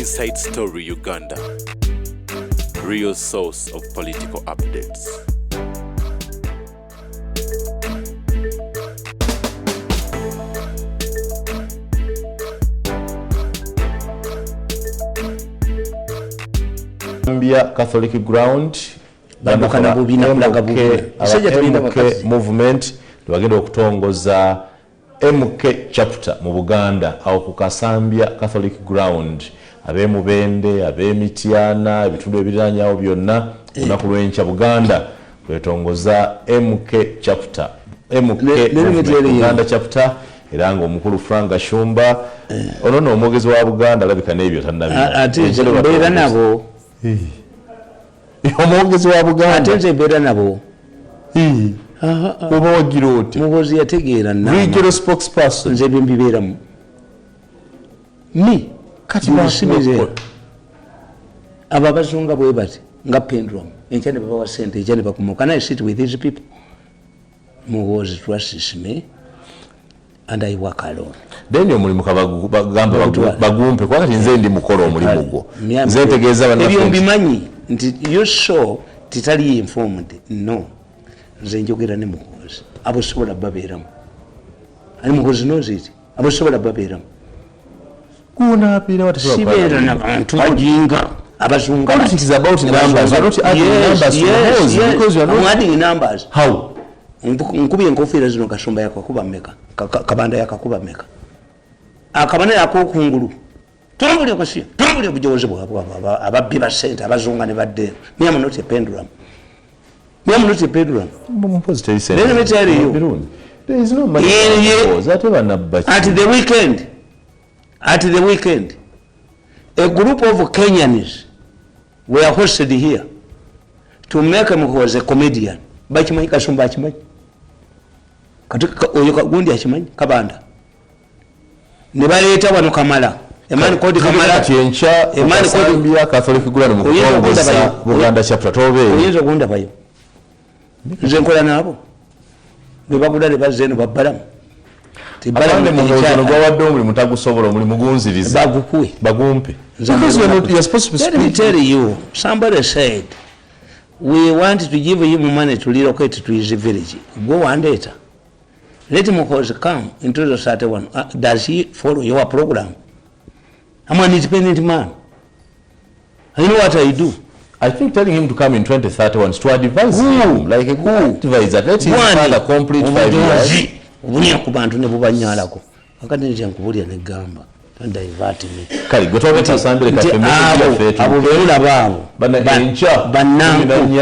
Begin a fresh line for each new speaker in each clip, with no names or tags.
Inside Story Uganda, real source of political updates.
Catholic ground MK movement bagenda okutongoza MK chapter mu Buganda awo ku Kasambya Catholic ground ab'Emubende ab'Emityana ebitundu ebiranyawo byonna lunaku lw'enkya Buganda kwetongoza MK chapter Buganda chapter era ng'omukulu Frank Shumba ono omwogezi wa Buganda alabika n'ebyo
tannabira nabo
omwogezi wa Buganda
atenze beera nabo
oba wagira oti
muhozi yategeera
regional spokesperson
nze bimbibeeramu
kati
basimize abo abazunga bwe bati nga pendulum enkya ne babawa sente enkya ne bakumoka. Can I sit with these people? Muhozi trusts me and I work alone.
Then omulimu kabagamba bagumpe kwa kati nze ndi mukolo omulimu gwo nze ntegeeza bana
ebyo mbimanyi nti you so titali informed no nze njogera ne muhozi abo sobola babeeramu ani muhozi noziti abo sobola babeeramu
kuna apira
watasobola n'abantu bajinga abazunga.
Politics is about numbers, not adding numbers because you are not
adding numbers.
How?
Nkubi enkofira zino Kashumba yakakuba meka kabanda yakakuba meka akabane yakokungulu tumbuli okasiya tumbuli obujoze bwabo ababbi ba sente abazunga ne badde me am not a pendulum let me tell you
there is no money
at the weekend a group of Kenyans were hosted here to make him who was a comedian bachimanyi Kashumba achimanyi katika oyo kagundi achimanyi kabanda ne baleeta wano Kamala emani kodi Kamala
chencha emani kodi mbia Catholic gulano mu kutongoza Buganda chapter tobe
oyinza okunda bayo nze nkola nabo bebagudale bazeno babbalamu
tibbalane mu ngono gwawadde omuli mutagusobola omuli mugunziriza bagumpe because you are supposed to speak.
Let me tell you, somebody said we want to give him money to relocate to his village. Go and later. Let him come into the 31. Does he follow your program? I'm an independent man. I know what I do.
I think telling him to come in 2031 is to advise him like a good advisor. Let him further complete 5 years.
Ubunya kubantu ne bubanyalako. Akati nje nkubulya ne gamba. Don't divert me.
Kali gotobe tasambire ka femesi fetu.
Abo beula babo.
Banancha.
Banankumbi.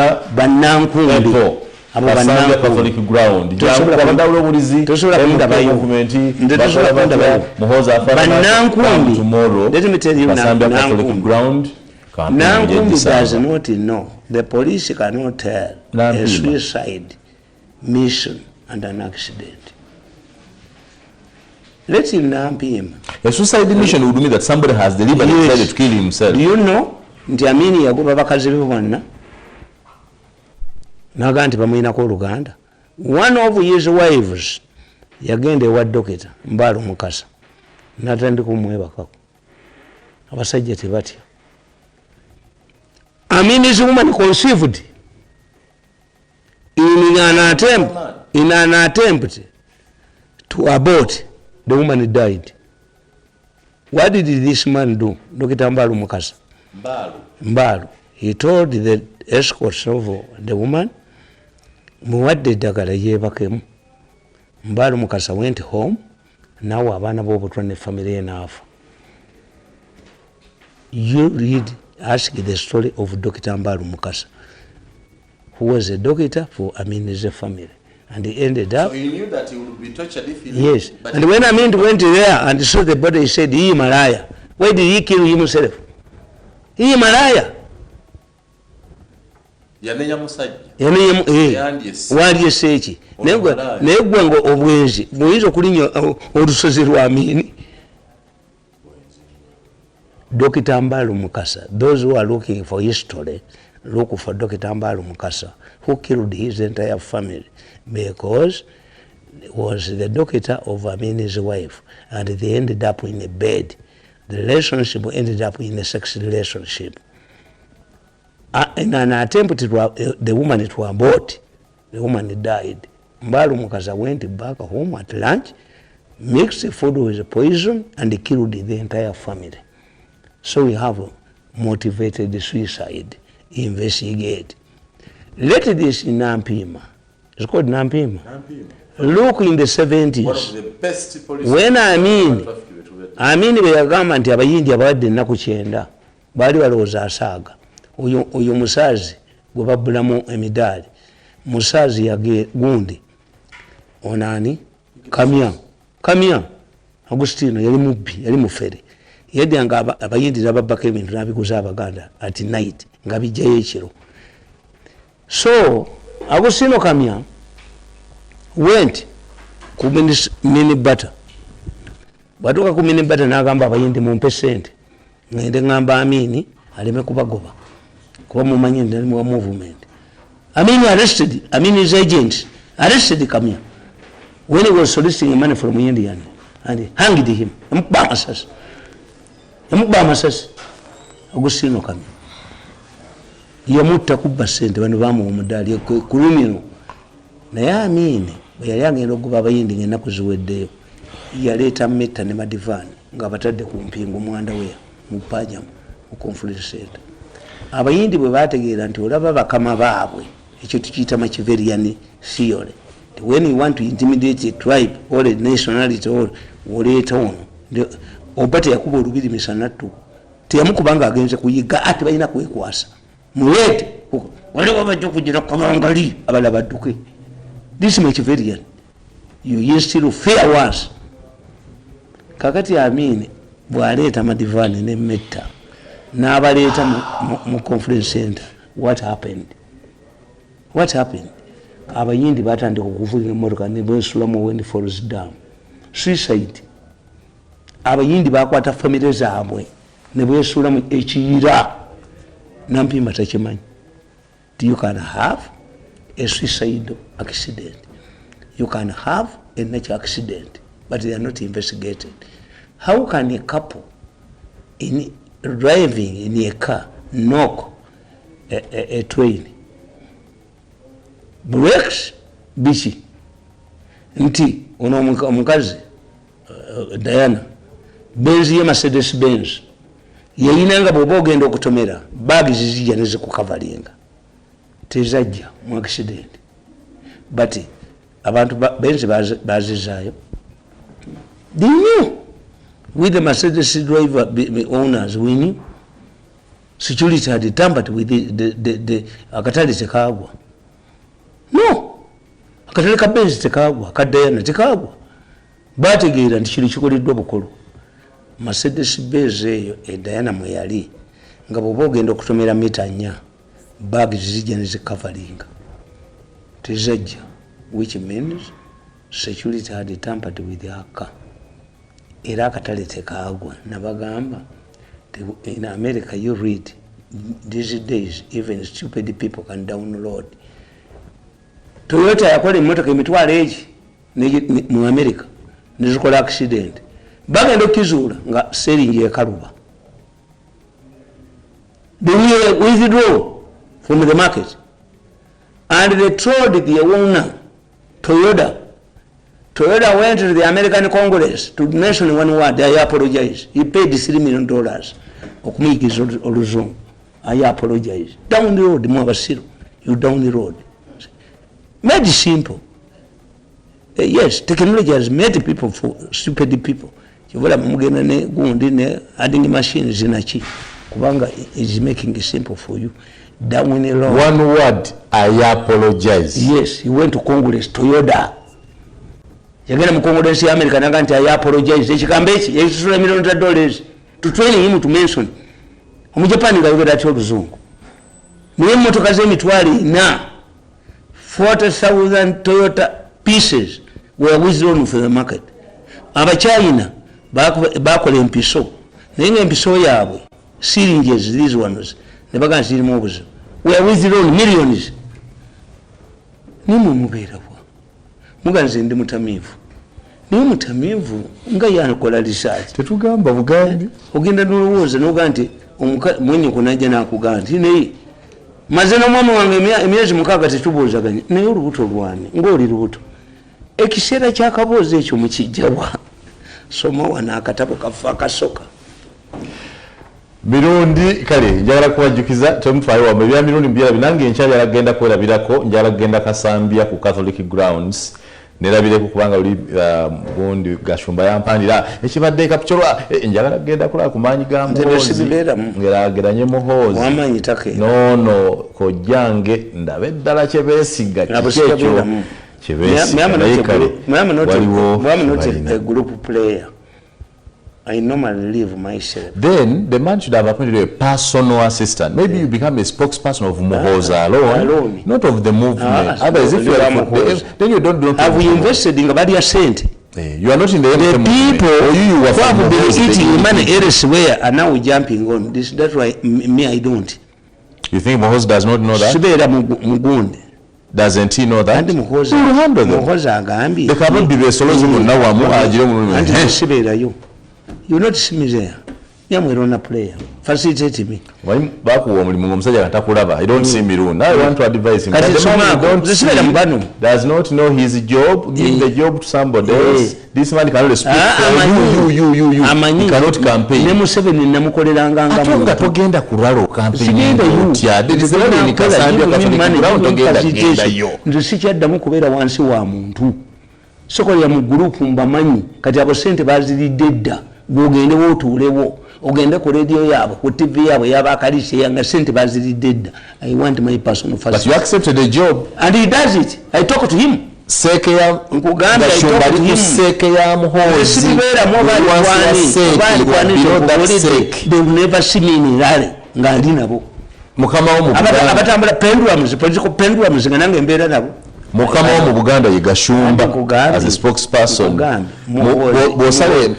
Abo banancha Catholic ground. Tosobola kwanda ulobulizi.
Tosobola kwanda bayo. Tosobola kwanda bayo.
Muhoza afara.
Banankumbi.
Tomorrow.
Let me tell you now.
Catholic ground.
Nankumbi does not know. The police cannot tell a suicide mission and an accident. Let him namp him.
A suicide mission would mean that somebody has deliberately decided to kill himself.
Do you know? Ntiamini yagoba bakazi be bonna. Naganti bamuyina ko Luganda. One of his wives yagende wa dokita Mbalo Mukasa. Natandi kumwebakako. Abasajja tebatya. This woman conceived in an attempt to abort. The woman died. What did this man do? Dr. Mbalo Mukasa. Mbalo. He told the escorts of the woman, Muwadde Dagala yebakemu. Mbalo Mukasa went home. Now abana bobo twane family enough. You read, ask the story of Dr. Mbalo Mukasa, who was a doctor for Amini's family. And he ended up.
So he knew that he would be tortured if he.
Yes. And when Amin went there and saw the body, he said, he Malaya. Why did he kill himself? He Malaya.
Yanenya musajja.
Wali sechi. Negwango obwenzi. Muizo kulinya olusozi lwa Amini. Dr. Mbalo Mukasa. Those who are looking for history, look for Dr. Mbalo Mukasa, who killed his entire family because he was the doctor of Amini's wife, and they ended up in a bed. The relationship ended up in a sex relationship. In an attempt to the woman to abort, the woman died. Mbalu Mukaza went back home at lunch, mixed the food with poison, and killed the entire family. So we have motivated suicide. Investigate. Let this in Nampima. It's called Nampima. Look in the 70s.
One of the best police.
When I mean we are government abayindi abadde nnaku 9 baali balowooza asaaga oyo musazi gwe babbulamu emidaali musazi yage gundi onani kamya Agustino yali mubbi yali mufere yeddanga abayindi ababbako ebintu n'abiguza abaganda at night nga bijjayo ekiro. So Agustino Kamya went ku mini butter. Batuka ku mini butter n'agamba abayindi mumpe sente ngende ngamba Amini aleme kubagoba kuba mumanyi ndi mu movement. Amini arrested, Amini's agents arrested Kamya when he was soliciting money from Indian and hanged him. Mbamasas Agustino Kamya yamutta kubba sente bano bamu omudali kulumino naye Amini bwe yali agenda okuba abayindi ng'ennaku ziweddeyo yaleeta metta ne madivani nga batadde ku mpingo mwanda we mu pajamu mu conference center. Abayindi bwe bategeera nti olaba bakama baabwe ekyo tukiyita Machiavellian theory. When you want to intimidate a tribe or a nationality or oleeta ono oba teyakuba olubiri misanattu teyamukubanga agenze kuyiga ate balina kwekwasa muleete waliwo bajja okugira kabangali abala badduke. This Machiavellian you still fair once. Kakati Amini bwaleeta madivani ne metta n'abaleeta mu conference center. What happened? Abayindi batandika okuvuga emmotoka ne beesulamu when falls down. Suicide. Abayindi bakwata family zaabwe ne beesulamu ekiyira. Nampima takimanyi. You can have a suicidal accident. You can have a natural accident, but they are not investigated. How can a couple in driving in a car knock a train? Brakes bichi nti ono omukazi Diana Benz ye Mercedes Benz yeyinanga bwoba ogenda okutomera baagi zizijja nezikukavalinga tezajja mu accident, but abantu Benz bazizaayo. They knew with the Mercedes driver owners, we knew security had tampered with the akatale tekagwa. No, akatale ka Benz tekagwa, ka Diana tekagwa. Bategeera nti kiri kikoleddwa bukulu. Mercedes Benz eyo Diana mwe yali nga bwoba ogenda okutomera mita 4 baagi zizijja nezikavalinga tezajja, which means security had tampered with her car. Era akatale tekagwa. Nabagamba in America you read these days even stupid people can download. Toyota yakola emmotoka emitwalo egi mu America nezikola accident bagenda okukizuula nga seringi ekaluba. They will withdraw from the market and they told the owner Toyota went to the American Congress to mention one word. I apologize. He paid $3 million. Okumikiza oluzungu. I apologize. Down the road, Mwabasiru. You down the road. Made it simple. Yes, technology has made people for stupid people. Chivola mugenda ne gundi ne adding machines zinachi. Kubanga is making it simple for you. Down the road.
One word. I apologize.
Yes, he went to Congress. Toyota. Yagenda mu Congress ya America naga nti I apologize. Ekigambo eki yekisula $1 to train him to mention. Omujapani ngayogera atyo oluzungu. Niye mmotoka z'emitwalo 4 40,000 Toyota pieces were withdrawn from the market. Abachina bakola empiso naye empiso yaabwe syringes these ones ne baga zirimu obuzibu were withdrawn millions. Nimwe mubeera bwa muganze ndi mutamiivu niwe mutamivu nga yakola research
tetugamba Bugambi
ogenda n'olowooza n'oga nti mwenye kunajja n'akugamba nti naye maze n'omwami wange emyezi 6 tetubuuzaganya naye olubuto lwange ng'oli lubuto ekiseera ky'akaboozi ekyo mukijjawa soma wana akatabo kafa akasoka
Mirundi kale njagala kubajjukiza temufaayo wa bya Mirundi byala binange enkyali alagenda kwerabirako njala genda Kasambia ku Catholic grounds nerabire kubanga oli gundi gashumba yampandira ekibadde kapchorwa njagala genda kula kumanyi gambo ngerageranye muhozi
wamanyi take
no kojjange ndabe ddala kyebesiga kyecho kyebesiga
mama not a group player. I normally leave myself.
Then the man should have appointed a personal assistant. Maybe you become a spokesperson of Muhoza alone, not of the movement. Otherwise, if you are then you don't.
Have we invested in Gabadia Saint?
You are not in the
people who have been eating money elsewhere are now jumping on this. That's why me I don't.
You think Muhoza does not know that? Doesn't he know that?
And Muhoza Gambi.
The cannot be the solution now.
You not see me there. Yamwe player. Facilitate me.
Bakuwa mulimu omusajja katakulaba. I don't see Mirundi. I want to advise him. Does not know his job. Give the job to somebody else. This man cannot speak for you. He cannot campaign.
Nemu 7 namukoleranga nga
mu. Togenda kuralo campaign. There is no in Kasambia Catholic ground togenda yo.
Nze sikyaddamu kubeera wansi wa muntu. Sokolera mu group mbamanyi. Kati abo sente baziridde dda. Gogende wotulewo. Ogende ku radio yabo ku TV yabo yabakalishe yanga sente baziridde dda. I want my personal first.
But you accepted the job
and he does it. I talk to him.
Seke ya
nkuganda I talk to him.
Seke ya muhozi.
Sibera mobile they will never see me in rally ngandi nabo.
Mukama wo mu Buganda
abatambula pendulums political pendulums nganange embeera nabo.
Mukama wo mu Buganda ye Gashumba as a spokesperson. Bosale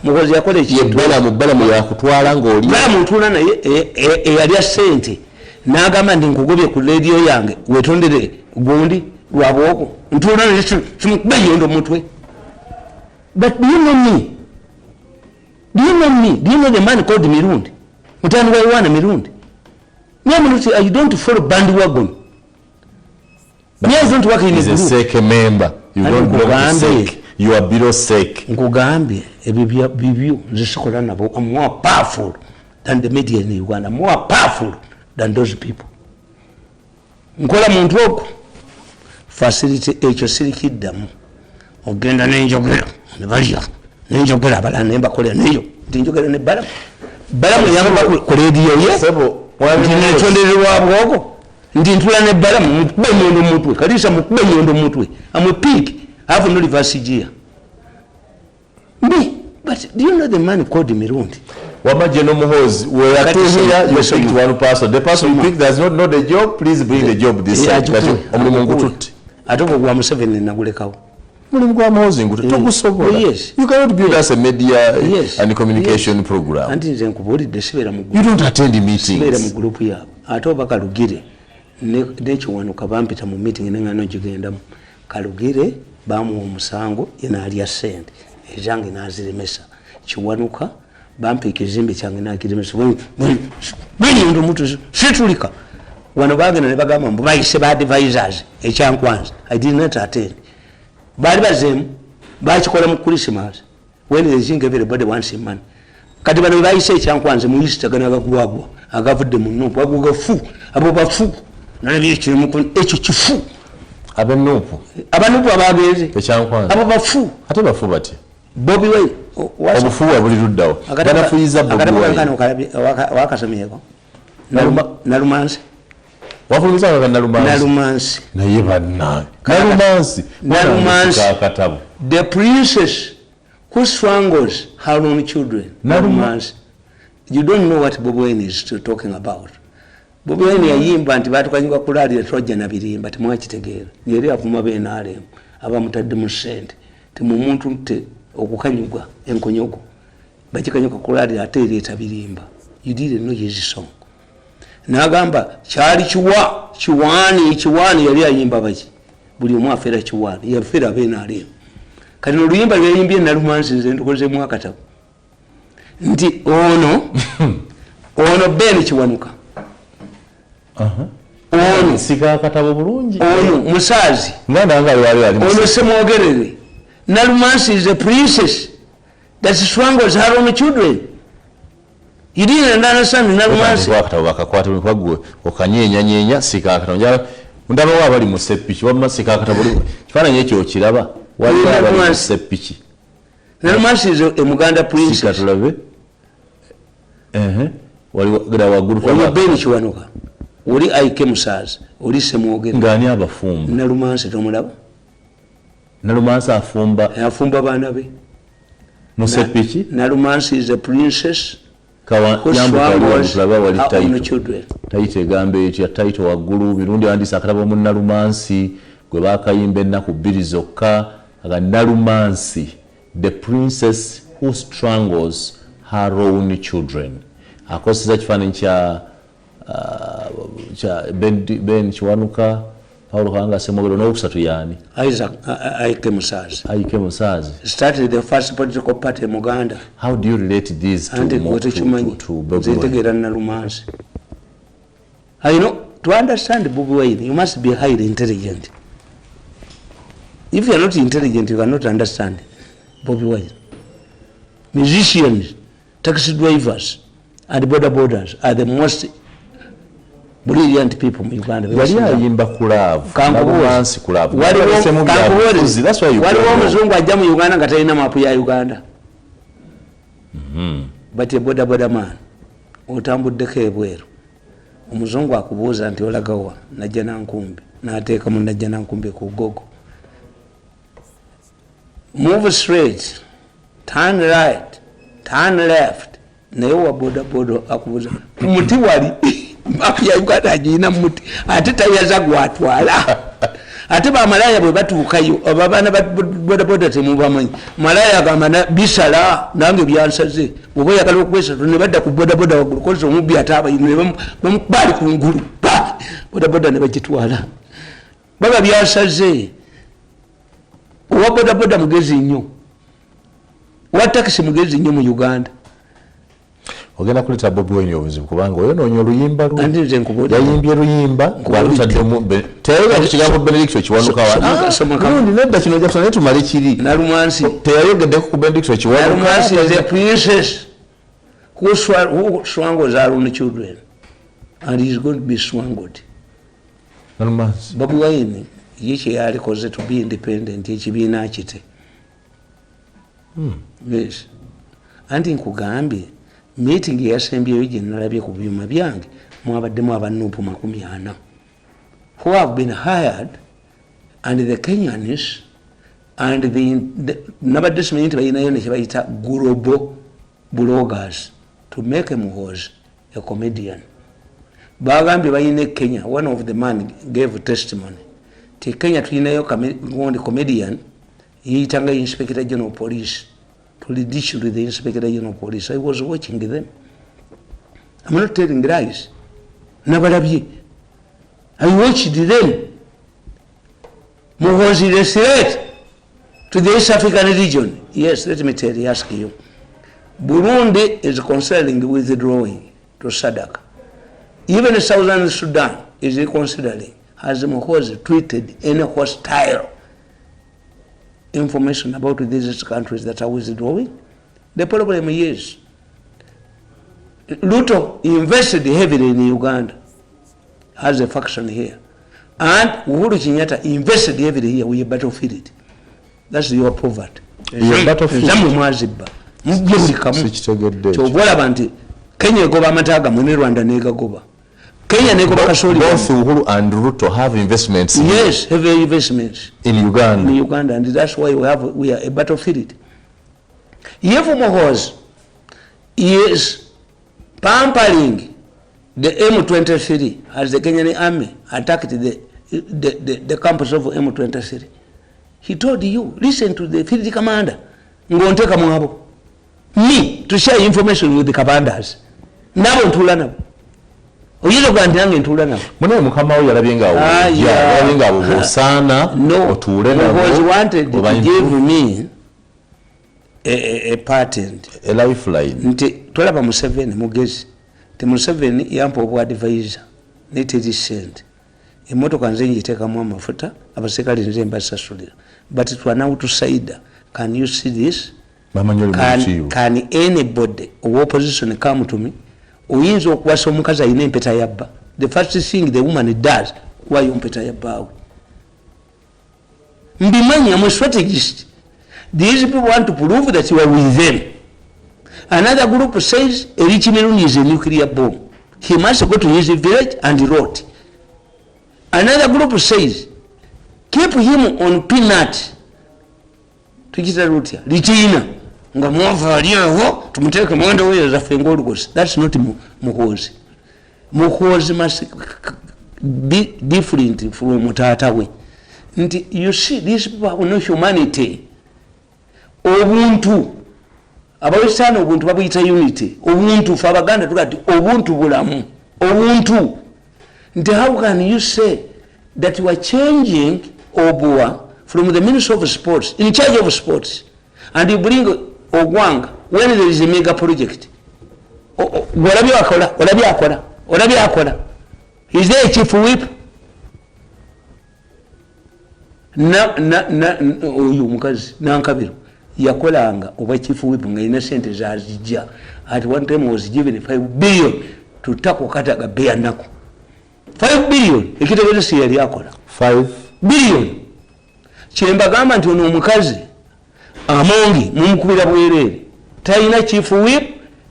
muhozi yakole ekintu
bala mu yakutwala ng'oli
bala mutuna naye eyali sente n'agamba ndi nkugobye ku radio yange wetondere gundi lwabwoko ntuna naye kimukbeyondo mutwe. But do you know me? Do you know the man called Mirundi? Mutani wa Iwana Mirundi. You don't follow bandwagon. Don't work in
a sake member. You don't belong to sake. You are below sake.
Nkugambye ebibyo nzisokola nabo. I'm more powerful than the media in Uganda. More powerful than those people. Nkola muntu oku facility ekyo sirikiddamu. Ogenda n'enjogera ne balya n'enjogera abala nemba kola neyo tinjogera ne bala yamba ku radio ye
sebo
wabitondera bwoko ndi ntula ne bala mukube nyondo mutwe kalisa mukube nyondo mutwe amwe pig have no reverse gear but do you know the man called Mirundi?
Wamaje no muhozi we are here you speak to one person the person you pick does not know the job please bring the job this side omulimu tutti
atoko gwa Museveni nagulekawo
mulimu gwa muhozi ngutu tokusobola you cannot build us a media and communication program
anti nze nkubulidde sibera mu
you don't attend meetings
sibera mu group yabo atoba kalugire nekiwano kabampita mu meeting nengano jigendamu kalugire bamu omusango yena ali sente ejange naziremesa kiwanuka bampa ekizimbe kyange nakiremesa bwenye ndo mutu situlika wano bagenda ne bagamba mbu bayise ba advisors ekyankwanza I did not attend bali bazemu bakikola mu Christmas when they think everybody wants him money kati bano bayise ekyankwanza mu Easter gana gakubagwa agavudde mu nupu agugafu abo bafu nalabye kirimu ekyo kifu
abanupu
abagenze
ekyankwanza
abo bafu
ate bafu bati
Bobby Wine
obufu buli luddawo banafuyiza Bobby
Wine wakasomyeko nalumansi
wafulumiza nga
nalumansi
naye banna nalumansi kakatabu
the princess who strangles her own children nalumansi you don't know what Bobby Wine is talking about. Bobby Wine yayimba nti batukanyuka kulali etroja na birimba timwakitegeera yeri avuma benale abamutadde mu sente timu muntu nte okukanyuga enkonyoko bakikanyuka kulali ate ereta birimba you didn't know his song nagamba kyali kiwani yali ayimba baki buli omu afera kiwani yafera benale kati oluyimba lweyimbye Nalumansi nze ndukozemu akatabo nti ono Ben Kiwanuka ono
sika akatabo bulungi
ono musaazi
nganda nga yali
ono Semwogerere Nalumansi is a princess that swangles her own children. You didn't understand Nalumansi
akatabo bakakwata kwagwe okanyenya sika akatabo njala ndaba wabali mu sepiki wamma sika akatabo kifananye ekyo kiraba wali wabali mu sepiki
Nalumansi is a Muganda princess
sika tulabe wali gada waguru
kwa Ben Kiwanuka oli Aike Musaazi oli Semwogerere
ngani abafumba
Nalumansi tomulaba
Nalumansi afumba
baana be
mu sepiki
Nalumansi is a princess
taito egambe etya taito waggulu Mirundi wandisa akatabo mu Nalumansi gwe bakayimba ennaku 2 zokka aga Nalumansi the princess who strangles her own children akoseza kifaananyi kya Ben Kiwanuka Paulo Kanga Semwogerere n'okusatu yani
Aike Musaazi started the first political party in Uganda.
How do you relate these to
Nalumansi? You know, to understand Bobi Wine you must be highly intelligent. If you are not intelligent you cannot understand Bobi Wine. Musicians, taxi drivers and boarders are the most brilliant people in Uganda.
Yali ayimba kulavu
Nalumansi
kulavu
that's why you waliwo omuzungu ajja mu Uganda nga talina mapu ya Uganda but a boda man otambuddeko ebweru omuzungu akubuuza nti olagawa najja nankumbi n'ateekamu najja nankumbi ku gogo move straight turn right turn left naye wa boda akubuuza muti wali mapu ya Uganda ajina muti ate tayaza gwatwala ate bamalaya bwe batuukayo abaana boda temubamanyi malaya agamba bisala nange byansaze oba oyagala okwesa ne badda ku boda waggulu koza omubbi ate abayinu bali ku ngulu boda ne bagitwala baba byansaze owa boda mugezi nnyo owa takisi mugezi nnyo mu Uganda
ogenda kuleta Bobi Wine obuzibu kubanga oyonoonya oluyimba yayimbye luyimba gwalutaddemu teyayoga ku kigambo Benediction Kiwanuka nundi nedda kino jakusa naye tumale kiri
Nalumansi
teyayogeddeko ku Benediction Kiwanuka
Nalumansi is a princess who swangles her own children and he is going to be swangled.
Nalumansi
Bobi Wine ye kyeyalikoze to be independent ekibiina kite yes anti nkugambye meeting yasembyeyo gye nalabye ku byuma byange mwabaddemu abanuupu 40 who have been hired and the Kenyans and the nabadde simanyi nti balinayo nekyebayita global bloggers to make Muhoozi a comedian. Bagambye balina Kenya, one of the man gave testimony ti Kenya tulinayo comedian yeyitanga Inspector General Police to ridicule the Inspector General Police. I was watching them. I'm not telling lies. Nabalabye. I watched them. Muhoozi is a threat to the East African region. Yes, let me ask you. Burundi is considering withdrawing to SADC. Even Southern Sudan is considering. Has Muhoozi tweeted any hostile information about these countries that are withdrawing? The problem is Ruto invested heavily in Uganda as a faction here, and Uhuru Kenyatta invested heavily here. We battlefield. That's your poverty. Kenya egoba amataga mwene Rwanda negagoba. Kenya negoba kasoli.
Both Uhuru and Ruto have investments.
Yes, heavy investments
in Uganda.
In Uganda, and that's why we are a battlefield. Yefu Muhoozi is pampering the M23 as the Kenyan army attacked the campus of M23. He told you, listen to the field commander. Ngonteka mwabo. Me to share information with the commanders. Nabo ntula nabo. Oyizo gandi nange ntula nabo.
Mune mukama we yalabye nga abo sana otule nabo.
Because wanted to give me a patent
a lifeline
nti tolaba Museveni mugezi te Museveni yampa obwa advisor ne teri sente emotoka nze njiteekamu amafuta abasekali nze mbasasulira but to an outsider can you see this can anybody of opposition come to me oyinza okuwasa omukazi alina empeta yabba the first thing the woman does why empeta yabbawe mbimanyi I'm a strategist. These people want to prove that you are with them. Another group says Rich Mirundi is a nuclear bomb. He must go to his village and rot. Another group says keep him on peanut. Tukita rutia lichina nga mwava aliyeho tumuteke mwendo wewe za fengolu gosi. That's not Muhozi. Muhozi must be different from Mutatawe. You see, these people have no humanity. Ubuntu. Abawestana ubuntu babuyita unity. Ubuntu for Abaganda tukati ubuntu bulamu. Ubuntu. How can you say that you are changing Obua from the Minister of Sports, in charge of sports, and you bring Ogwang when there is a mega project? Is there a chief whip? Oyu mukazi nankabiro yakolanga oba chief whip nga ina sente zazijja at one time was given 5 billion to tackle kataga beya nako 5 billion ekitegeeza si yali akola 5 billion kyemba gamba nti ono omukazi amongi mumukubira bwerere talina chief whip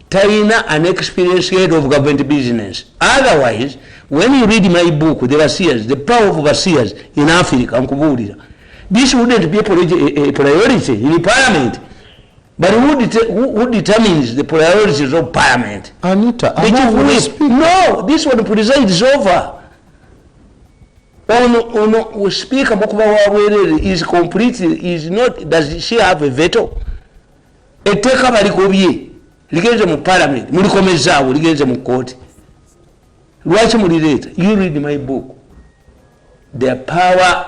talina an experienced head of government business. Otherwise when you read my book the overseers, the power of overseers in Africa, this wouldn't be a priority in parliament. But who determines the priorities of parliament?
Anita,
no, this one presides over. Ono speaker is completely is not. Does she have a veto? Eteka balikobye ligenze mu parliament mulikomezaawo ligenze mu court. Lwaki mulireta? You read my book. The power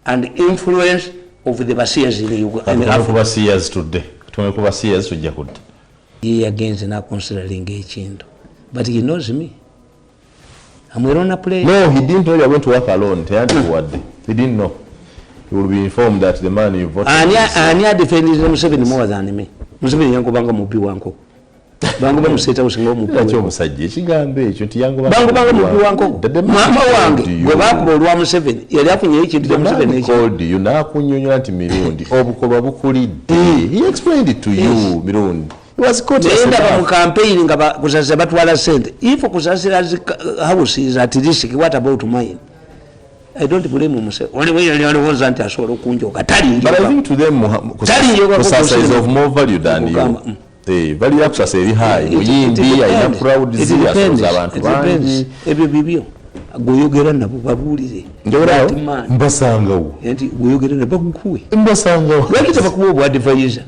and influence of the Basias in
Basias today. Basias tujja kudda.
He against na considering ekintu. But he knows me. I'm on a play.
No, he didn't know you are going to work alone. He didn't know. He will be informed that the man you voted.
Anya defending Museveni more than me. Museveni yango banga mubi wanko. Bango bamuseta usingo mubi.
Acho musajje kigambe ekyo nti yango
banga mubi wanko. Mama wange gwe bakuba olwa Museveni yali afunye ekintu Museveni ekyo.
Called you na kunyonyola nti Mirundi obukoba bukulidde. He explained it to you Mirundi. He was caught
in the campaign nga kusasa batwala sente. If kusasira houses at risk, what about mine? I don't blame Museveni. Only way you was anti asobola okunjoka tali.
But I think to them kusasa is of more value than you. Value up kusasa eri high. Muyimbi ayina proud zia abantu bangi.
Ebyo bibyo. Goyogera nabo babulire.
Ndora mbasangawo.
Enti goyogera nabo bakukuwe.
Mbasangawo.
Yakita bakuwa obwa advisor.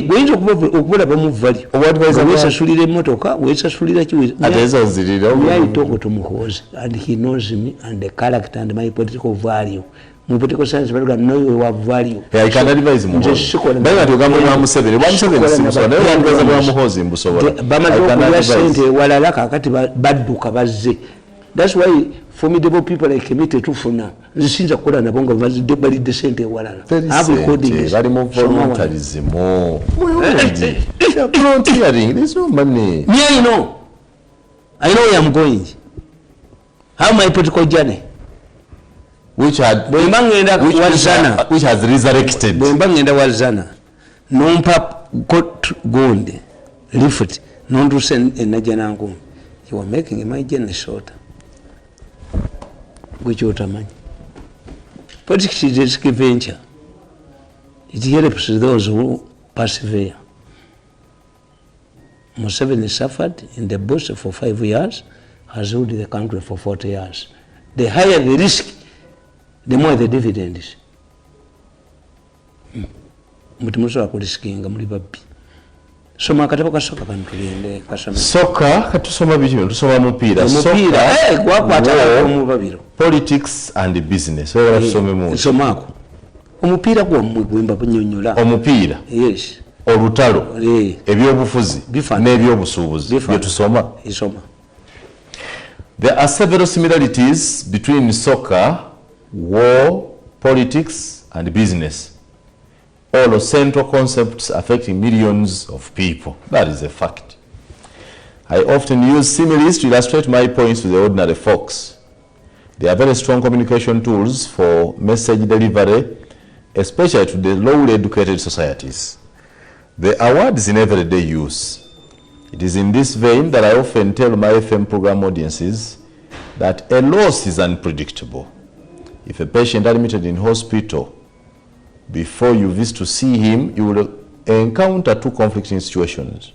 Goyinza okubola bamu value.
Obwa advisor
wesasulira emotoka, wesasulira kiwe.
Ateza zirira.
I talk to Muhozi and he knows me and the character and my political value. My political science value and know your value.
I can advise Muhozi. Banga tugamba mwa Museveni. Wa Museveni simusobola. Naye advise mwa Muhozi mbusobola.
Bamaze sente walala kakati badduka bazze. That's why formidable people like Kemite tufuna nzisinza kukola nabo nga bali decent walala.
Have recordings. Bali mu voluntarism. Volunteering. There's no money.
Me I know where I'm going. How my political journey.
Which has resurrected.
Bwembangenda wazana. Nompa got gonde. Lift. Nonduse enajanangu. You are making my journey shorter. Which otamanyi. Politics is a risky venture. It helps those who persevere. Museveni suffered in the bush for 5 years, has ruled the country for 40 years. The higher the risk, the more the dividends. Muti musobola kuriskinga muli babbi. Soma akatabo kasoka kantulende kasoma.
Soka katusoma biki tusoma mupiira.
Soka gwakwata omubabiro.
Politics and business. So tusome mu.
Somako. Omupiira gwammwe gwemba bunyonyola.
Omupiira.
Yes.
olutalo ebyobufuzi n'ebyobusuubuzi byetusoma. There are several similarities between soccer, war, politics and business. All are central concepts affecting millions of people. That is a fact. I often use similes to illustrate my points to the ordinary folks. They are very strong communication tools for message delivery, especially to the lowly educated societies. They are words in everyday use. It is in this vein that I often tell my FM program audiences that a loss is unpredictable. If a patient admitted in hospital, before you visit to see him, you will encounter two conflicting situations.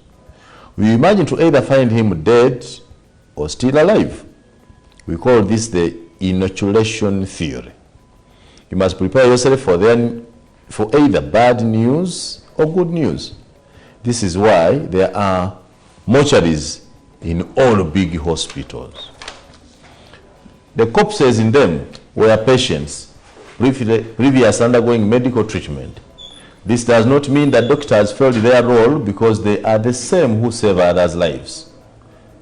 We imagine to either find him dead or still alive. We call this the inoculation theory. You must prepare yourself for either bad news or good news. This is why there are mortuaries in all big hospitals. The corpses in them were patients previous undergoing medical treatment. This does not mean that doctors failed their role, because they are the same who save others' lives.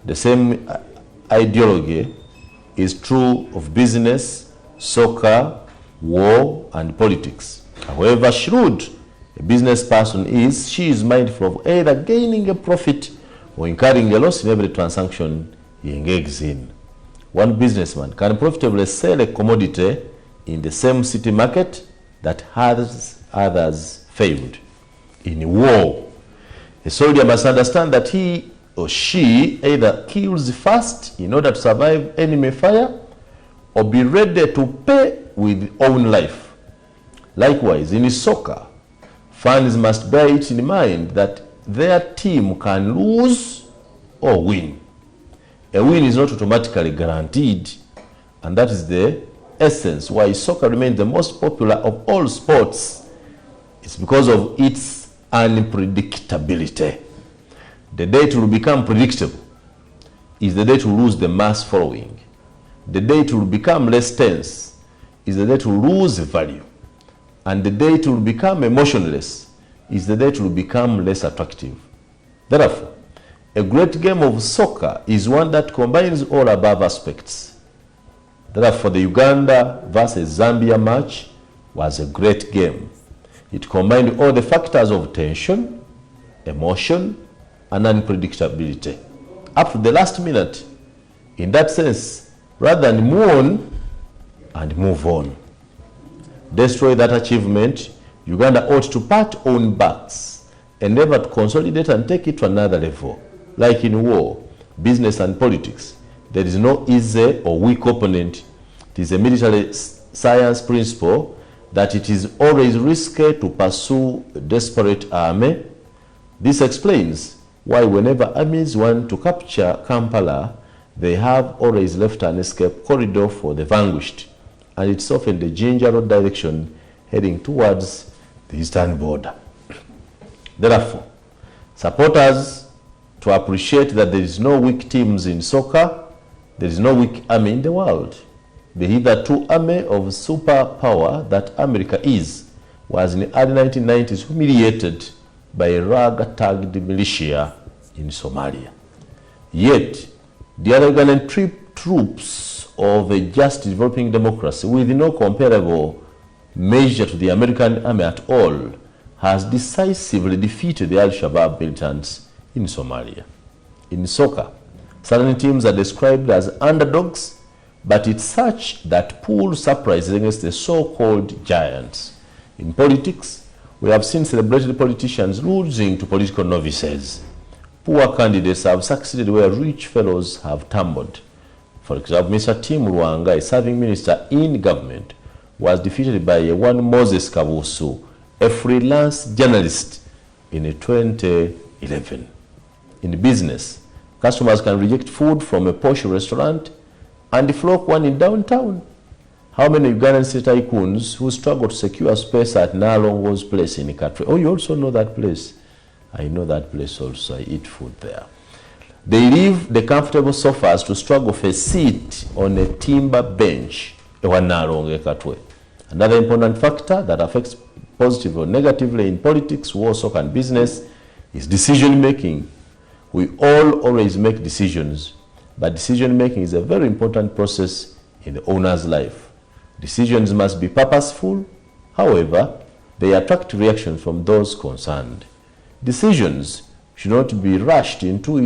The same ideology is true of business, soccer, war, and politics. However shrewd a business person is, she is mindful of either gaining a profit or incurring a loss in every transaction he engages in. One businessman can profitably sell a commodity in the same city market that has others failed. In war, a soldier must understand that he or she either kills first in order to survive enemy fire, or be ready to pay with own life. Likewise, in soccer, fans must bear it in mind that their team can lose or win. A win is not automatically guaranteed, and that is the essence why soccer remains the most popular of all sports. It's because of its unpredictability. The day it will become predictable is the day to lose the mass following. The day it will become less tense is the day to lose value. And the day it will become emotionless is the day it will become less attractive. Therefore, a great game of soccer is one that combines all above aspects. Therefore, the Uganda versus Zambia match was a great game. It combined all the factors of tension, emotion, and unpredictability, up to the last minute. In that sense, rather than mourn and move on, destroy that achievement, Uganda ought to pat on backs, endeavor to consolidate and take it to another level. Like in war, business and politics, there is no easy or weak opponent. It is a military science principle that it is always risky to pursue a desperate army. This explains why whenever armies want to capture Kampala, they have always left an escape corridor for the vanquished, and it's often the Jinja Road direction heading towards the eastern border. Therefore, supporters to appreciate that there is no weak teams in soccer, there is no weak army in the world. The hitherto army of superpower that America is was in the early 1990s humiliated by a rag-tagged militia in Somalia. Yet, the other Ugandan troops of a just developing democracy with no comparable measure to the American army at all has decisively defeated the Al-Shabaab militants in Somalia. In soccer, certain teams are described as underdogs, but it's such that pull surprises against the so-called giants. In politics, we have seen celebrated politicians losing to political novices. Poor candidates have succeeded where rich fellows have tumbled. For example, Mr. Tim Luanga, a serving minister in government, was defeated by one Moses Kabusu, a freelance journalist, in 2011. In business, customers can reject food from a posh restaurant and flock one in downtown. How many Ugandan city tycoons who struggle to secure space at Nalongo's place in Katwe? Oh, you also know that place. I know that place also. I eat food there. They leave the comfortable sofas to struggle for a seat on a timber bench in Nalongo Katwe. Another important factor that affects positively or negatively in politics, war, soccer, and business, is decision making. We all always make decisions, but decision making is a very important process in the owner's life. Decisions must be purposeful, however, they attract reactions from those concerned. Decisions should not be rushed into,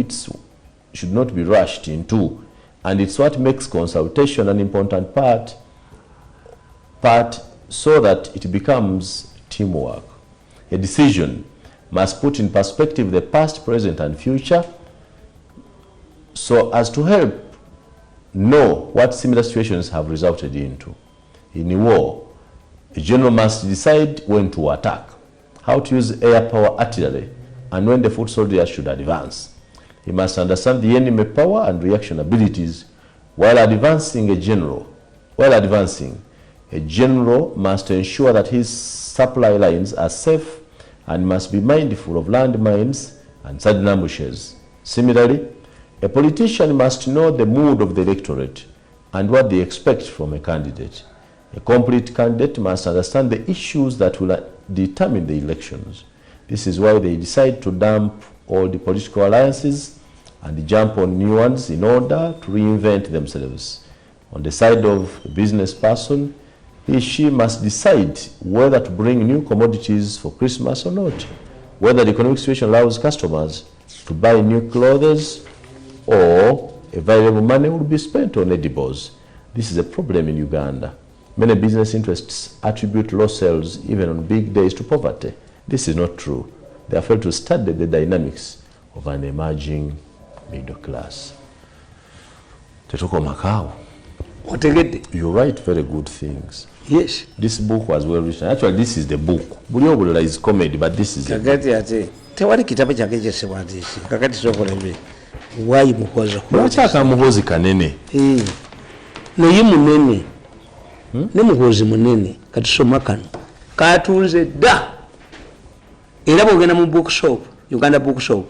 and it's what makes consultation an important part so that it becomes teamwork. A decision must put in perspective the past, present, and future so as to help know what similar situations have resulted into. In war, a general must decide when to attack, how to use air power artillery, and when the foot soldiers should advance. He must understand the enemy power and reaction abilities while advancing. A general must ensure that his supply lines are safe and must be mindful of landmines and sudden ambushes. Similarly, a politician must know the mood of the electorate and what they expect from a candidate. A complete candidate must understand the issues that will determine the elections. This is why they decide to dump all the political alliances and jump on new ones in order to reinvent themselves. On the side of a business person, she must decide whether to bring new commodities for Christmas or not, whether the economic situation allows customers to buy new clothes or available money will be spent on edibles. This is a problem in Uganda. Many business interests attribute low sales even on big days to poverty. This is not true. They have failed to study the dynamics of an emerging middle class. Tetoko Makau, you write very good things.
Yes.
This book was well written. Actually, this is the book. Buliobola is comedy, but this is the book.
Tewali kitabu kyake kyesewandisi kakati sokolebe why mukoza
lwaki muhozi kanene
naye munene ne muhozi munene kati soma kano katunze dda era bwogenda mu bookshop Uganda bookshop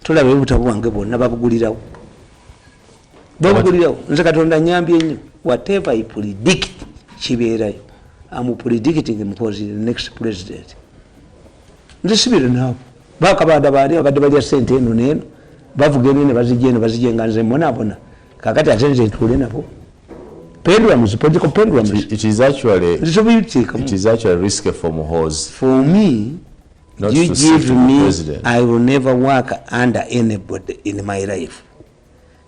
tulabe obutabu bwange bwonna babugulirawo nze Katonda nyambye nnyo whatever I predict kibeerayo. I'm predicting Muhozi the next president. Nze sibire naabo bakabada bali abadde balya sente eno neno bavuga eno ne bazijenga nze mbona kakati atenze ntule nabo pendulums, political pendulums.
It is actually risky for Muhozi.
For me, not you give me president. I will never work under anybody in my life.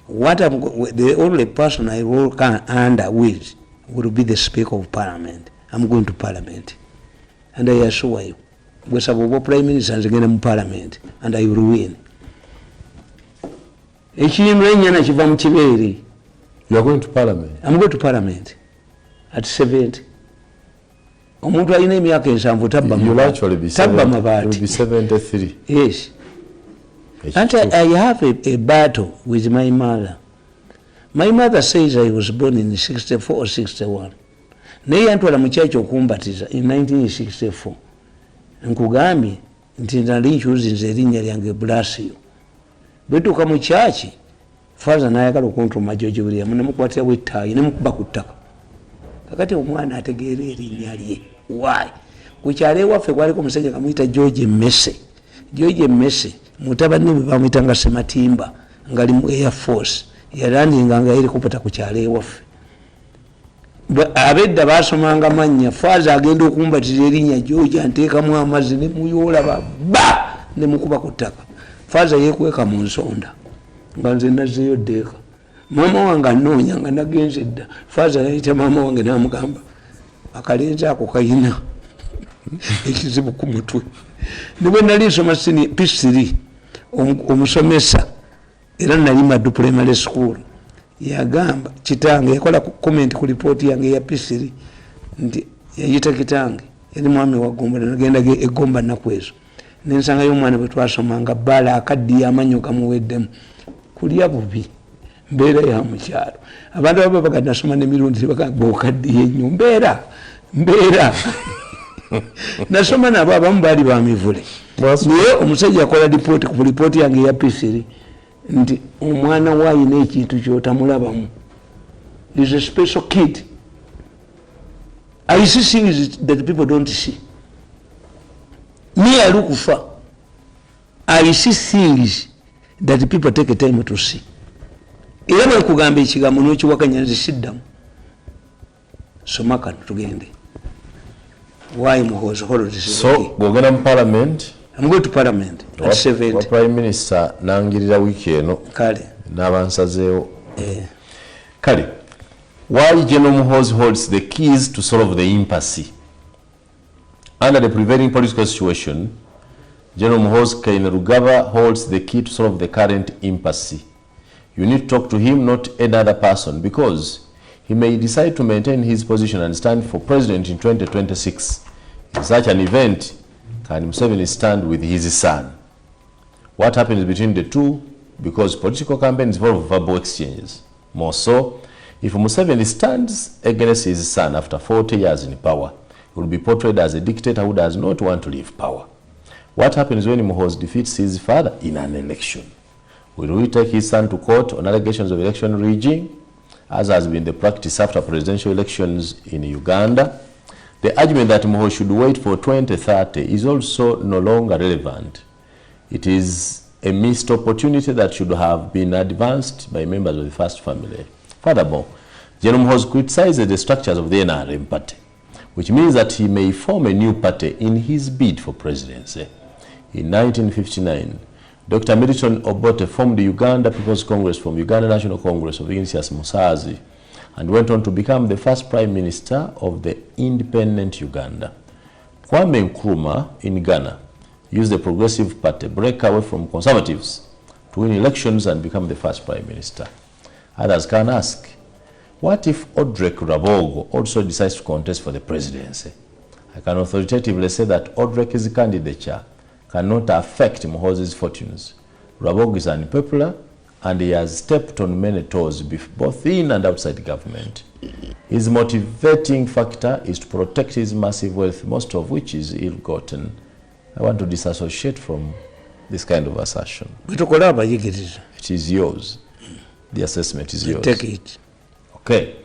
The only person I work under with will be the Speaker of Parliament. I'm going to Parliament, and I assure you, with some Prime Minister again in Parliament, and I will win. You
are going to Parliament?
I'm going to Parliament at 70. You'll
actually be 73.
Yes. And I have a battle with my mother. My mother says I was born in 64 or 61. Naye antwala mu church okumbatiza in 1964. Nkugambye nti nali nkyuzinze erinnya lyange Blasio. Bwetuuka mu church, father n'ayagala okuntuma George William nemukwatira w'ettaayi nemukuba ku ttaka. Kakati omwana ategeera erinnya lye. Why? Kukyalo ewaffe kwaliko omusajja kamuyita George Messe. George Messe mutabani we bamuyitanga Sematimba ngali mu Air Force. Yalandinganga helicopter ku kyalo ewaffe. Abedda basomanga mannya faza agenda okumbatiza erinnya George anteekamu amazzi ne muyoola ba ne mukuba ku ttaka. Faza yeekweka mu nsonda nga nze nazzeeyo ddeeka. Maama wange anoonya nga nagenze dda. Faza yayita maama wange n'amugamba akalenzi ako kayina ekizibu ku mutwe. Ne bwe nali nsoma P3 omusomesa era nali Maddu Primary School yagamba kitange yakola comment ku report yange ya P3 nti yayita kitange yali mwami wa Gomba nagenda egomba nakwezo nensanga y'omwana bwe twasomanga bala akaddi amanyo kamuweddemu kulya bubi mbeera ya mukyalo abantu abo bagenda nasoma ne Mirundi bagamba okaddi ennyo mbeera nasoma nabo abamu baali bamivule naye omusajja yakola report ku report yange ya P3 nti omwana waayina ekintu kyotamulabamu. Is a special kid. I see things that people don't see. Me I look for. I see things that people take a time to see. Even kugamba ekigambo n'okiwakanya siddamu. Somaka tugende. Why Muhoozi holidays?
So gogenda mu parliament.
I'm going to parliament at 7.
Prime Minister nangirira wiki eno.
Kale.
N'abansazeewo. Kale. Why General Muhoozi holds the keys to solve the impasse? Under the prevailing political situation, General Muhoozi Kainerugaba holds the key to solve the current impasse. You need to talk to him, not any other person, because he may decide to maintain his position and stand for president in 2026. In such an event, can Museveni stand with his son? What happens between the two? Because political campaigns involve verbal exchanges. More so, if Museveni stands against his son after 40 years in power, he will be portrayed as a dictator who does not want to leave power. What happens when Muhoozi defeats his father in an election? Will he take his son to court on allegations of election rigging, as has been the practice after presidential elections in Uganda? The argument that Muhoozi should wait for 2030 is also no longer relevant. It is a missed opportunity that should have been advanced by members of the first family. Furthermore, General Muhoozi criticizes the structures of the NRM party, which means that he may form a new party in his bid for presidency. In 1959, Dr. Milton Obote formed the Uganda People's Congress from Uganda National Congress of Ignatius Musazi and went on to become the first prime minister of the independent Uganda. Kwame Nkrumah in Ghana used the Progressive Party, break away from conservatives, to win elections and become the first prime minister. Others can ask, what if Odrek Rabogo also decides to contest for the presidency? I can authoritatively say that Odrek's candidature cannot affect Muhoozi's fortunes. Rabogo is unpopular and he has stepped on many toes both in and outside government. His motivating factor is to protect his massive wealth, most of which is ill-gotten. I want to disassociate from this kind of assertion. It is yours. The assessment is yours.
Take it.
Okay.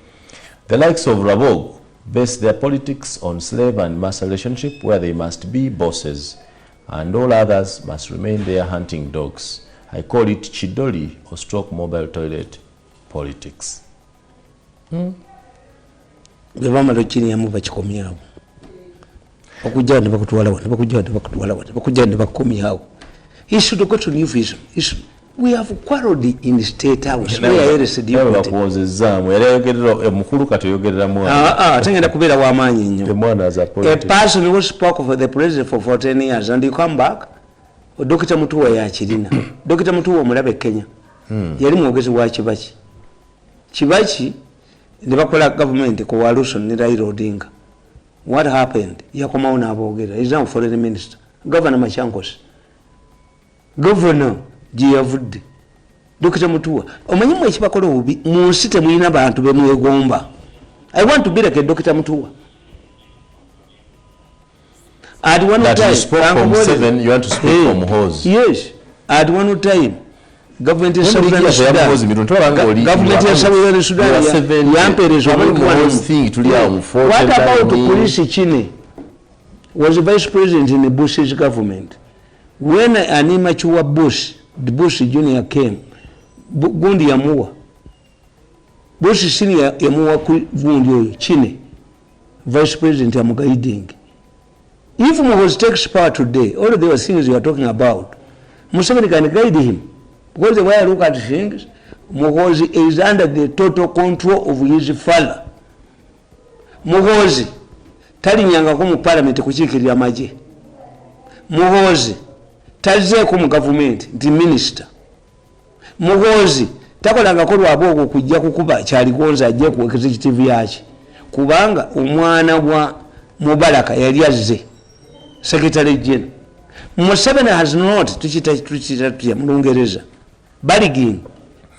The likes of Rabogo base their politics on slave and master relationship where they must be bosses and all others must remain their hunting dogs. I call it Chidoli or stroke mobile toilet politics.
Bevamalo chini ya muva chikomyao. Bakujana bakutwala wana, bakujana bakutwala wana, bakujana bakomyao. He should go to new vision. We have quarreled in the state house. We are here to deal with it. A person who spoke for the president for 14 years and you come back, Dr. Mutua Yachidina. Dr. Mutua Murabe Kenya. Yarimu gets why Chibachi. Chibachi, the Bakola government, coalition, Nirairo Dinga. What happened? Yakomauna Bogera is now foreign minister. Governor Machankos. Governor. Giavudde Dr. Mutua omanyi mwe kibakola obubi munsite mulina bantu bemwegomba. I want to be like a Dr. Mutua. At one
that
time
you spoke from 7, you want to speak from Muhoozi.
Yes, at one time government is Sudan government is Sudan yampereza what about police Chine was the vice president in the Bush's government when an immature Bush, the Bush Junior came, Gundi Yamua. Bush Senior Yamua Gundi Chine, Vice President Yamugaiding. If Muhoozi takes power today, all of those things you are talking about, Museveni can guide him. Because the way I look at things, Muhoozi is under the total control of his father. Muhoozi, talinyanga mu parliament kuchikirira maje. Muhoozi, tazeeko mu government the minister. Muhoozi takolanga ko lwabogo kujja kukuba kyaligonza ajje ku executive yaki kubanga omwana wa Mubaraka yali azze secretary general. Museveni has not tuchita mu Lungereza bargaining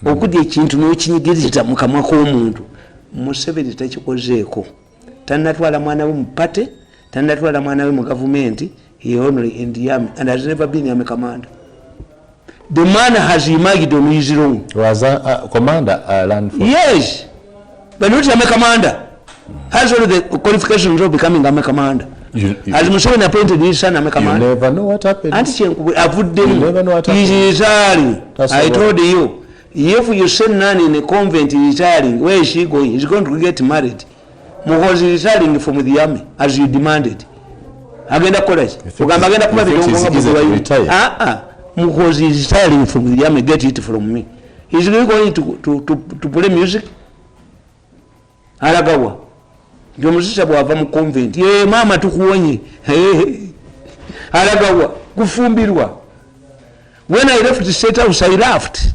okudya ekintu n'okinyigiriza mu kamwa k'omuntu. Museveni takikozeeko, tanatwala mwana we mu party, tanatwala mwana we mu government. He only in the army and has never been army commander. The man has emerged on his own.
Was a commander land force?
Yes, but not army commander. Has all the qualifications of becoming army commander. As Museveni appointed his son Ameka Man.
You never know what happened.
You
never know what happened.
He is retiring. I told you. If you send Nani in a convent retiring, where is she going? He's going to get married. Because he's retiring from the army, as you demanded. Agenda college. Because he's retiring from the army, get it from me. He's going to play music. Alagawa. Jomusisha bwava mu convent. Ye mama tukuonye. Alagawa. Kufumbirwa. When I left the state house, I laughed.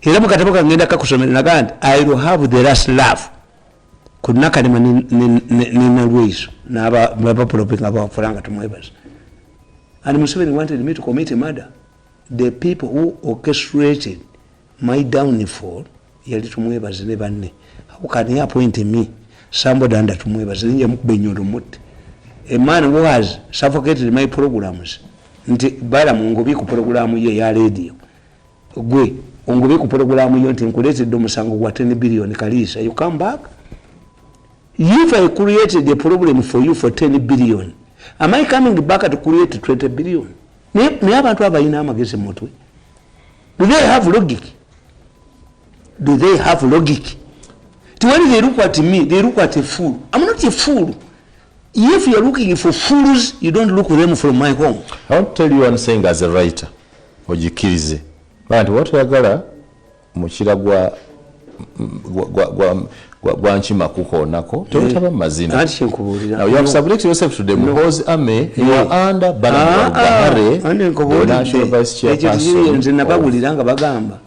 Hira mukataboka ngenda kakusomera nagandi. I will have the last laugh. Kunaka nina Luiso. Na aba propeka aba faranga tumwebas. And Museveni wanted me to commit a murder. The people who orchestrated my downfall, yali tumwebas never ne. How can he appoint me? Somebody under tumwebas ninja mukubenyoro mutte. A man who has suffocated my programs. Nti bala mungobi ku programu ye ya radio. Gwe ongobi ku programu yo nti nkuletedde omusango gwa 10 billion kalisa. You come back. If I created a problem for you for 10 billion, am I coming back to create 20 billion? Ne abantu abayina amagezi mutwe. Do they have logic? Do they have logic? When they look at me, they look at a fool. I'm not a fool. If you're looking for fools, you don't look at them from my home.
I want to tell you one thing as a writer. Ojikirize. But what yagala mukira gwa nchima kuko nako totaba mazina. Now you have subject yourself to the Muhoozi Army. You are under Bahare, the national vice chairperson.
Nabaguliranga bagamba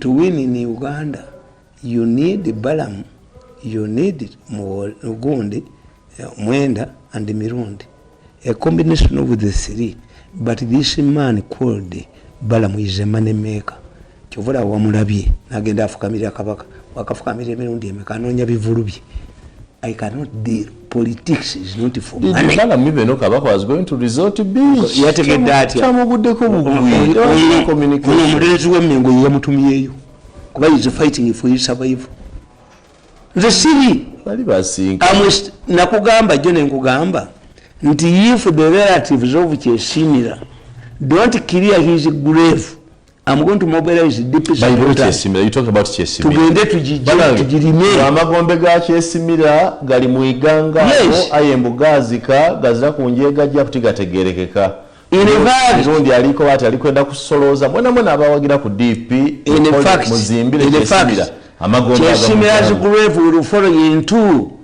to win in Uganda you need Balamu, you need Mugundi, Mwenda and Mirundi. A combination of the three. But this man called Balamu is a money maker. Chovora wamulabye nagenda afukamira kabaka wakafukamira Mirundi emekanonya bivulubi. I cannot deal. Politics is not for money.
Balamu even no kabaka was going to resort to beach.
Yategedde
Tamuguddeko bugwi.
Communication. Omulenzi w'emmengo yamutumyeyo. Kuba is fighting for his survival. The city
bali basinga.
Nakugamba jo nkugamba nti if the relatives of Chesimira don't clear his grave, I'm going to mobilize deep
Chesimira. You talk about Chesimira.
Tugende tujirime.
Amagombe ga Chesimira gali mu Iganga ayembugazika gazira kunjega jja kutigategerekeka.
In fact,
Mirundi aliko bati alikwenda kusoloza mwana abawagira ku DP muzimbire Chesimira.
Chesimira's grave will follow into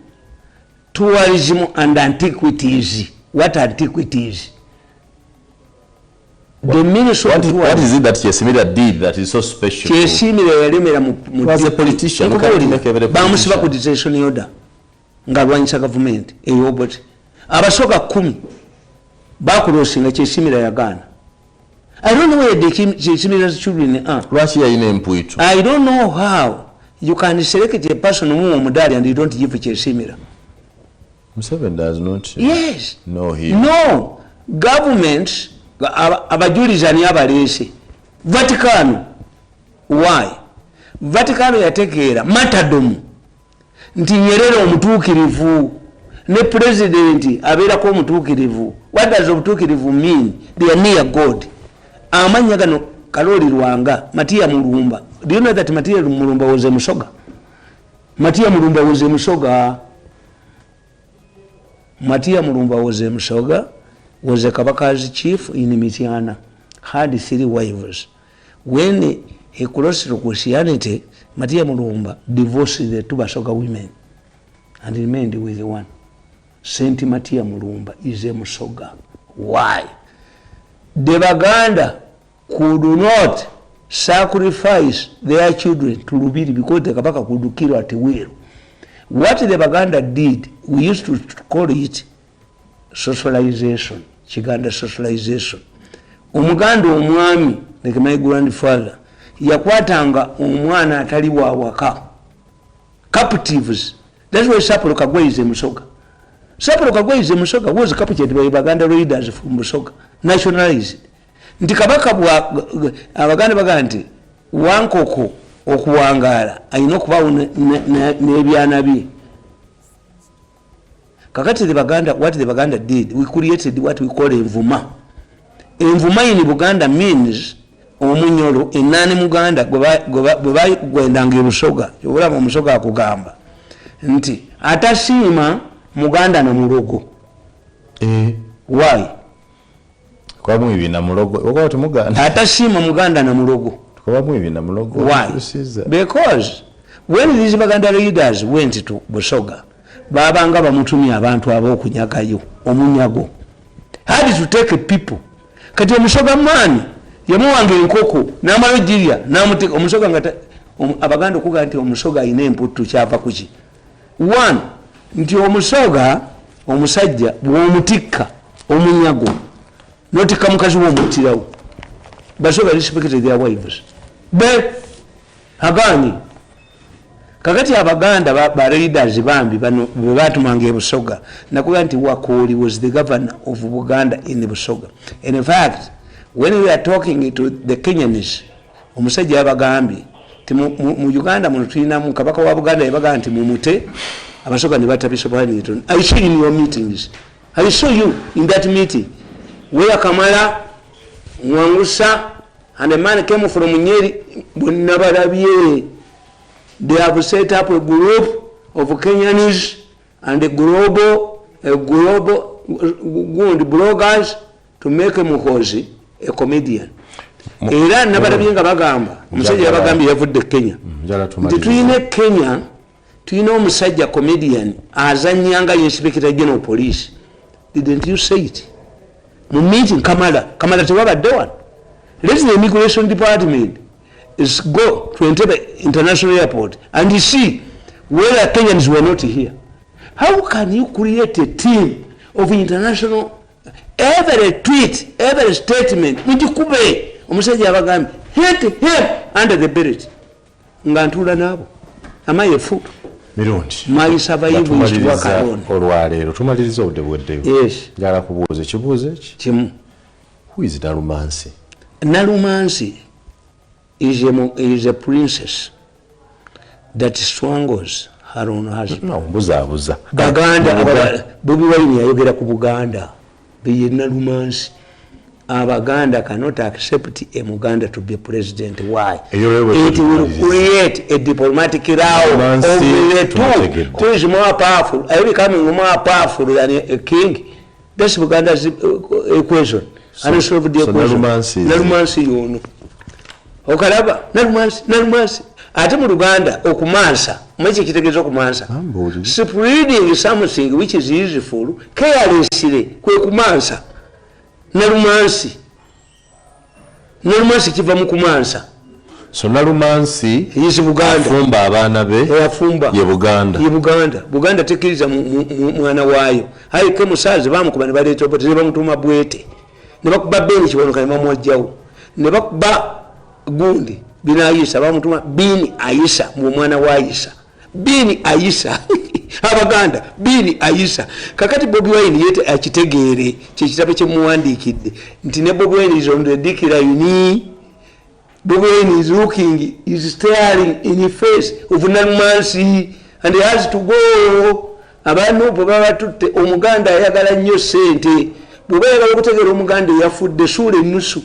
tourism and antiquities. What antiquities? The minister
what is it that Chesimira did that is so special?
Chesimira yalemera mu
was a politician.
Bamusiba ku detention order. Ngalwanyisa government eyobot. Abasoka 10 bakulosinga Chesimira yagana. I don't know where the Chesimira's children are.
Russia in Mpuitu.
I don't know how you can select a person who Mudari and you don't give Chesimira.
Museveni does not.
Yes.
No, him.
No. Governments abajuliza ni abalese. Vatican. Why? Vatican yatekeera matadomu. Nti Nyerere omutuukirivu ne president abeerako omutuukirivu. What does omutuukirivu mean? They are near God. Amanya gano Kaloli Lwanga, Matia Mulumba. Do you know that Matia Mulumba was a Musoga? Matia Mulumba was a Musoga. Matia Mulumba was a Musoga, was a Kabaka's chief in Mitiana, had 3 wives. When he crossed Christianity, Matia Mulumba divorced the 2 Basoga women and remained with one. Saint Matia Mulumba is a Musoga. Why? The Baganda could not sacrifice their children to Lubiri because the Kabaka could kill at will. What the Baganda did, we used to call it socialization, Chiganda socialization. Omuganda omwami, like my grandfather, yakwatanga omwana atali wa waka. Captives. That's why Sapolo Kagwe is a Musoga. Sapolo Kagwe is a Musoga was captured by Baganda raiders from Musoga, nationalized. Nti Kabaka Abaganda baganti wankoko okuwangala ayina okubawo n'ebyana bye. kakati the Baganda, what the Baganda did, we created what we call envuma. Envuma in Buganda means omunyolo enani muganda gwe gwendanga ebusoga yobulaba omusoga akugamba nti atasiima muganda na mulogo why
kwa mwibi na mulogo okwa muganda
atasiima muganda na mulogo
kwa mwibi na mulogo
why because when these Baganda leaders went to Busoga babanga bamutumya abantu abokunyagayo omunyago had to take people kati omusoga mwani yamuwange enkoko n'amalojirya n'amutika omusoga ngata Abaganda okuga nti omusoga ayina emputtu kyava kuki one nti omusoga omusajja bw'omutikka omunyago notikka mukazi w'omutirawo basoga respected their wives agani kakati Abaganda ba leaders bambi bano batumanga ebusoga nakuga nti Wakoli was the governor of Buganda in Busoga. In fact, when we are talking to the Kenyans, omusajja abagambi ti mu Uganda muno tulina mu kabaka wa Buganda yabaga nti mumute abasoga ne batabisa bwani. I saw in your meetings. I saw you in that meeting where Kamala Mwangusa and a man came from Nyeri Bunabarabye. They have set up a group of Kenyans and a global bloggers to make Muhozi a comedian. Era nabarabinga bagamba omusajja yabagambi yavudde Kenya. Tuyine Kenya tuyine omusajja comedian azanyanga inspector general police. Didn't you say it? Mu meeting Kamala tewabadde wano. Let the immigration department is go to Entebbe International Airport and you see where Kenyans were not here. How can you create a team of international, every tweet, every statement, mujikube omusajja abagambi hit him under the belt ngantula nabo amaye fu
Mirundi
my survival is work alone
olwaleero tumaliriza obudde
yes
njala kubuuza kibuuze
kimu
who is Nalumansi?
Nalumansi is a princess that strangles her own husband.
No, buza.
Baganda, Bobi Wine yayogera ku Buganda. Be Nalumansi. Abaganda cannot accept a Muganda to be president. Why? It will create a diplomatic row over the two. Who is more powerful? Are you becoming more powerful than a king? That's Buganda's equation. And solve the equation. Nalumansi, you know. Okalaba Nalumansi ate mu Luganda okumansa mweche kitegezo okumansa spreading something which is useful carelessly kwe kumansa Nalumansi kiva mu kumansa
so Nalumansi
is Buganda
afumba abaana be ye Buganda
tekiriza mwana waayo hayi ke musazi bamukuba ne baleeta obote ne bamutuma bwete ne bakuba beni kibonoka ne bamwajjawo ne bakuba gundi bina Ayisa bamutuma bini Ayisa mu mwana wa Ayisa bini Ayisa Abaganda bini Ayisa kakati Bobi Wine yete akitegeere kyekitabe kye muwandikidde nti ne Bobi Wine is on the decline. Bobi Wine is looking, is staring in the face of Nalumansi and he has to go. Abantu baba tutte omuganda ayagala nnyo sente bwe bayagala okutegeera omuganda yafudde suule nusu